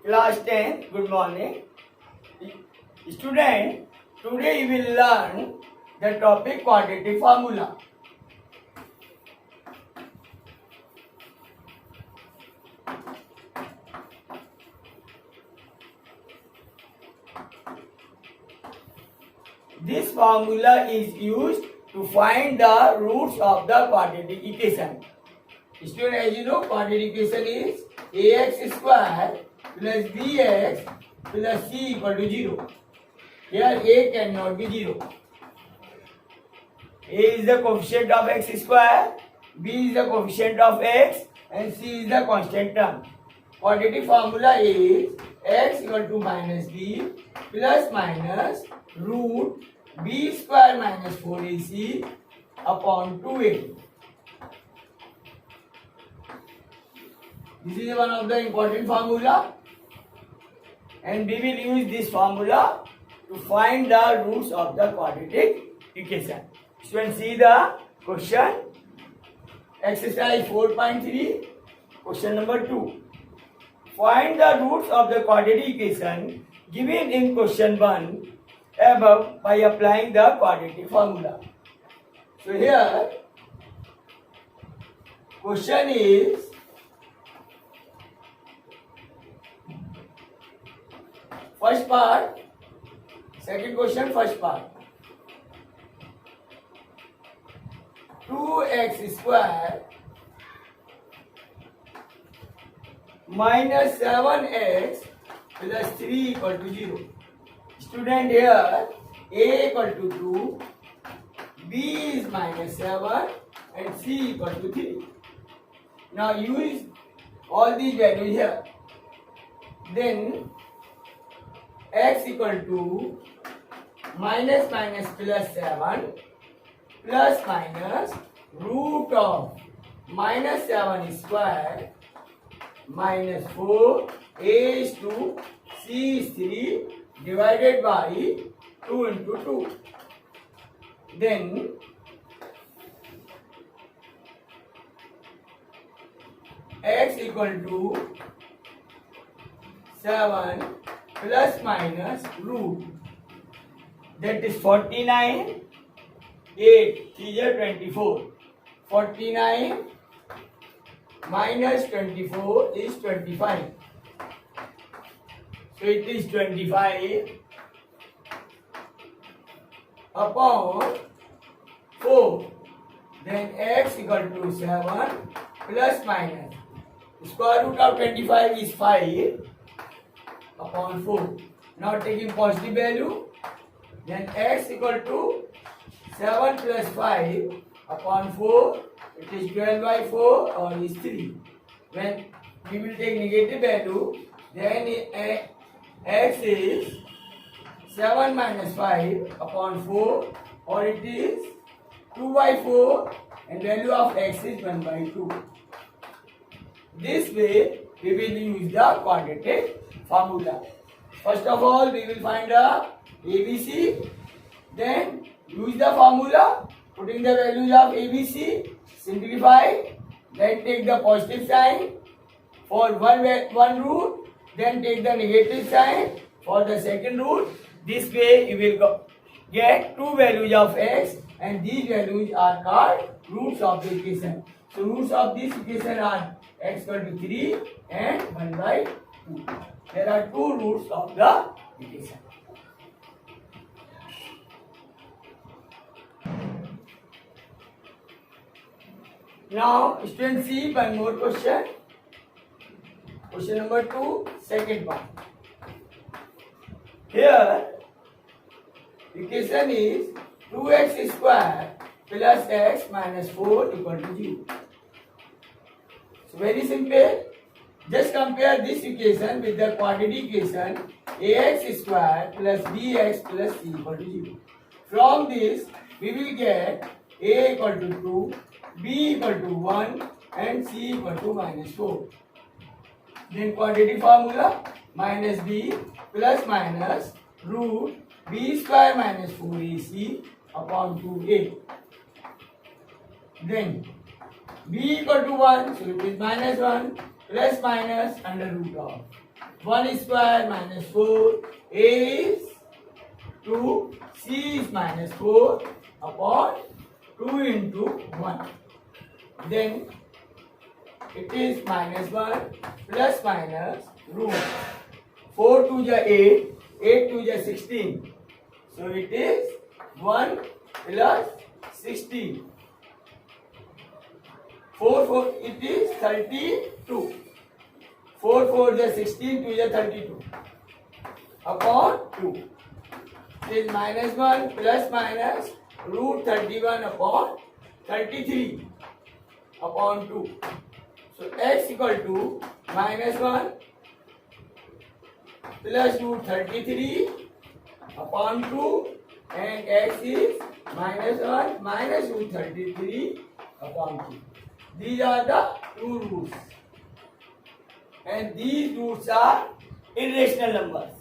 Class 10, good morning. Student, today we will learn the topic quadratic formula. This formula is used to find the roots of the quadratic equation. Student, as you know, quadratic equation is ax square plus bx plus c equal to 0. Here a cannot be 0. A is the coefficient of x square, b is the coefficient of x, and c is the constant term. Quadratic formula is x equal to minus b plus minus root b square minus 4ac upon 2a. This is one of the important formula, and we will use this formula to find the roots of the quadratic equation. Students, see the question. Exercise 4.3, question number 2. Find the roots of the quadratic equation given in question 1 above by applying the quadratic formula. So here, question is first part, second question, first part. 2x square minus 7x plus 3 equal to 0. Student, here a equal to 2, b is minus 7 and c equal to 3. Now use all these values here. Then x equal to minus minus plus 7 plus minus root of minus 7 square minus 4 a is 2 c is 3 divided by 2 into 2. Then x equal to 7 plus minus root, that is 49, 8, 3 is 24. 49 minus 24 is 25. So it is 25 upon 4. Then x equal to 7 plus minus. Square root of 25 is 5 upon 4. Now taking positive value, then x equal to 7 plus 5 upon 4, it is 12 by 4 or is 3. When we will take negative value, then x is 7 minus 5 upon 4 or it is 2 by 4 and value of x is 1 by 2. This way we will use the quadratic formula. First of all, we will find the ABC, then use the formula, putting the values of ABC, simplify, then take the positive sign for one root, then take the negative sign for the second root. This way you will get two values of x, and these values are called roots of the equation. So roots of this equation are x equal to 3 and 1 by 2. There are two roots of the equation. Now, students, see one more question. Question number 2, second part. Here, equation is 2x square plus x minus 4 equal to 0. So, very simple. Just compare this equation with the quadratic equation ax square plus bx plus c equal to 0. From this, we will get a equal to 2, b equal to 1 and c equal to minus 4. Then quadratic formula minus b plus minus root b square minus 4ac upon 2a. Then b equal to 1, so it is minus 1 plus minus under root of 1 square minus 4, a is 2, c is minus 4 upon 2 into 1. Then it is minus 1 plus minus root. 4 to the 8, 8 to the 16. So it is 1 plus 16. 4 it is 32. 4 the 16 to the 32 upon 2. It is minus 1 plus minus root 31 upon 33 upon 2. So x equal to minus 1 plus root 33 upon 2 and x is minus 1 minus root 33 upon 2. These are the two roots. And these roots are irrational numbers.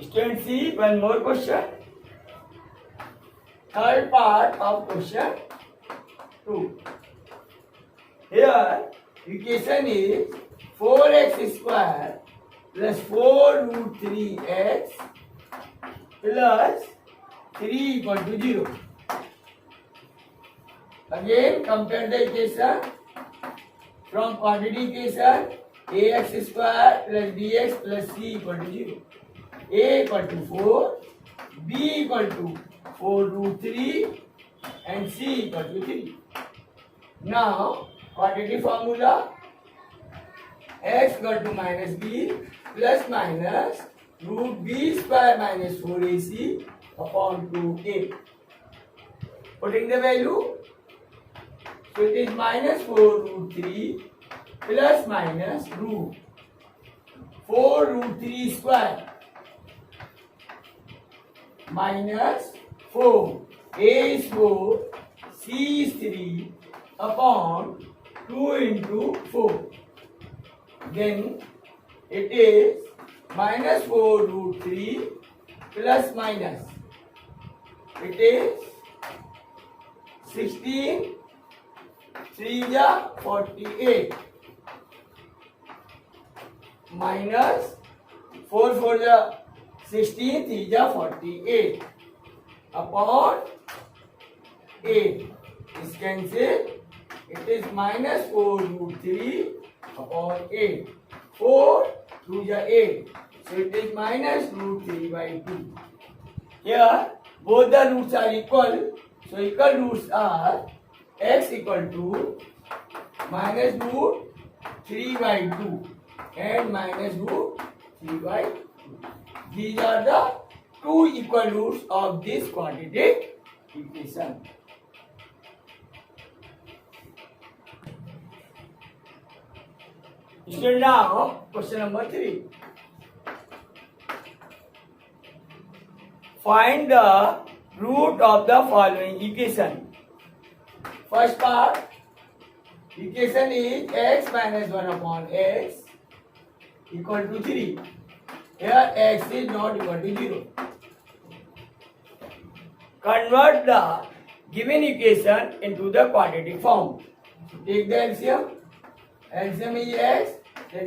Students, see one more question. Third part of question 2. Here, equation is 4x square plus 4 root 3x plus 3 equal to 0. Again, compare the equation from quantity equation ax square plus bx plus c equal to 0. A equal to 4, b equal to 4 root 3 and c equal to 3. Now, quantity formula x equal to minus b plus minus root b square minus 4ac upon 2a. Putting the value, so it is minus 4 root 3 plus minus root 4 root 3 square minus 4. A is 4, C is 3 upon 2 into 4. Then it is minus 4 root 3 plus minus. It is 16, 3 is 48 minus 4 4 is 16, 3 is 48 upon 8 is cancelled. It is minus 4 root 3 upon 8. 4 2 is 8. So it is minus root 3 by 2. Here both the roots are equal. So equal roots are x equal to minus root 3 by 2 and minus root 3 by 2. These are the two equal roots of this quadratic equation. So now, question number 3. Find the root of the following equation. First part, equation is x minus 1 upon x equal to 3. Here x is not equal to 0. Convert the given equation into the quadratic form. Take the LCM. LCM is x, then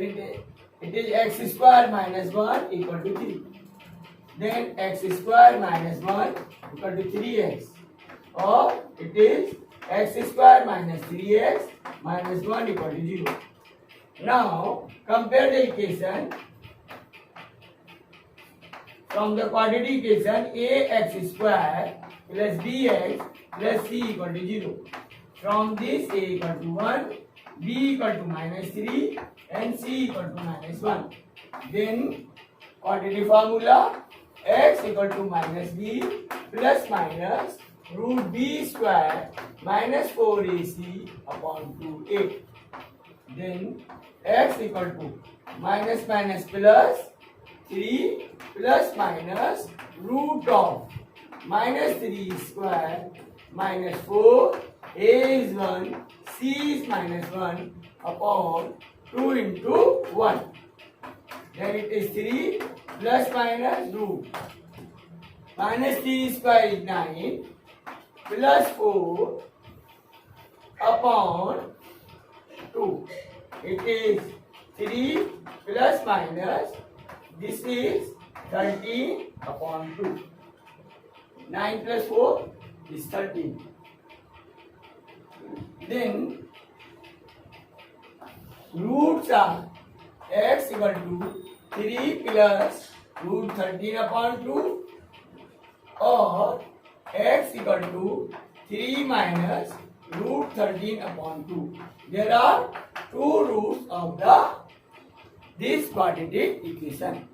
it is x square minus 1 equal to 3. Then x square minus 1 equal to 3x. Or it is x square minus 3x minus 1 equal to 0. Now compare the equation. From the quadratic equation, ax square plus bx plus c equal to 0. From this, a equal to 1, b equal to minus 3 and c equal to minus 1. Then quadratic formula, x equal to minus b plus minus root b square minus 4ac upon 2a. Then x equal to minus minus plus 3 plus minus root of minus 3 square minus 4, a is 1, c is minus 1 upon 2 into 1. Then it is 3 plus minus root. Minus 3 square is 9 plus 4 upon 2. It is 3 plus minus. This is 13 upon 2. 9 plus 4 is 13. Then roots are x equal to 3 plus root 13 upon 2 or x equal to 3 minus root 13 upon 2. There are two roots of this quadratic equation.